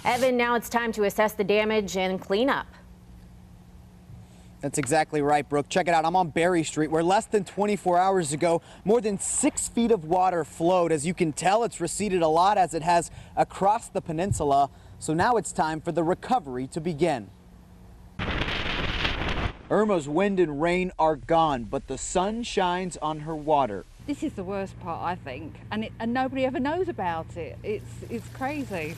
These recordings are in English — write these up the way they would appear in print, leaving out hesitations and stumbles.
Evan, now it's time to assess the damage and clean up. That's exactly right, Brooke. Check it out. I'm on Berry Street, where less than 24 hours ago, more than 6 feet of water flowed. As you can tell, it's receded a lot as it has across the peninsula. So now it's time for the recovery to begin. Irma's wind and rain are gone, but the sun shines on her water. This is the worst part, I think, and nobody ever knows about it. It's crazy.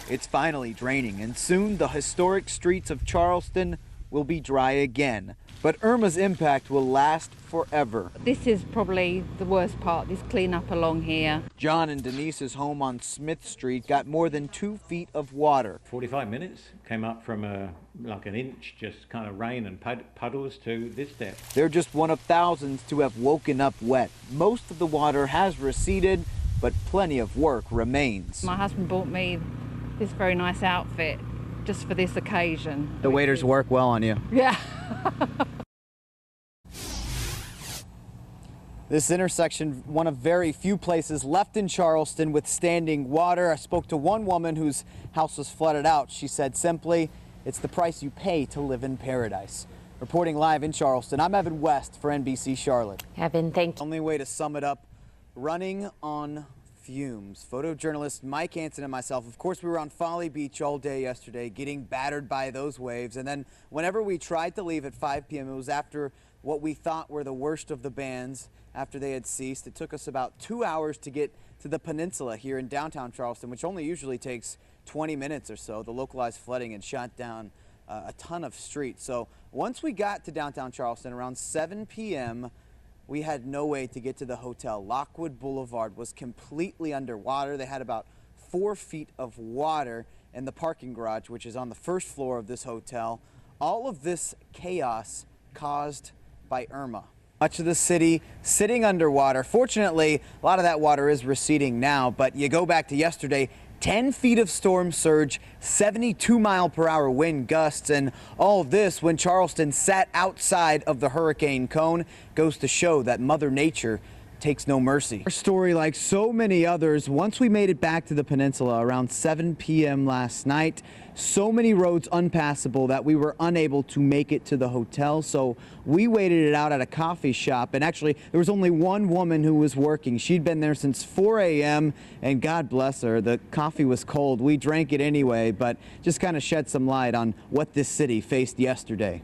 It's finally draining, and soon the historic streets of Charleston will be dry again. But Irma's impact will last forever. This is probably the worst part, this cleanup along here. John and Denise's home on Smith Street got more than 2 feet of water. 45 minutes, came up from like an inch, just kind of rain and puddles to this depth. They're just one of thousands to have woken up wet. Most of the water has receded, but plenty of work remains. My husband bought me this very nice outfit just for this occasion. The waiters work well on you. Yeah. This intersection, one of very few places left in Charleston with standing water. I spoke to one woman whose house was flooded out. She said simply, it's the price you pay to live in paradise. Reporting live in Charleston, I'm Evan West for NBC Charlotte. Evan, thank you. Only way to sum it up, running on fumes. Photojournalist Mike Hansen and myself, of course, we were on Folly Beach all day yesterday, getting battered by those waves. And then whenever we tried to leave at 5 p.m., it was after what we thought were the worst of the bands after they had ceased. It took us about 2 hours to get to the peninsula here in downtown Charleston, which only usually takes 20 minutes or so. The localized flooding had shot down a ton of streets. So once we got to downtown Charleston around 7 p.m., we had no way to get to the hotel. Lockwood Boulevard was completely underwater. They had about 4 feet of water in the parking garage, which is on the first floor of this hotel. All of this chaos caused by Irma. Much of the city sitting underwater. Fortunately, a lot of that water is receding now, but you go back to yesterday, 10 feet of storm surge, 72-mile-per-hour wind gusts, and all of this when Charleston sat outside of the hurricane cone goes to show that Mother Nature takes no mercy. Our story, like so many others, once we made it back to the peninsula around 7 p.m. last night, so many roads unpassable that we were unable to make it to the hotel. So we waited it out at a coffee shop, and actually there was only one woman who was working. She'd been there since 4 a.m. and God bless her, the coffee was cold. We drank it anyway, but just kind of shed some light on what this city faced yesterday.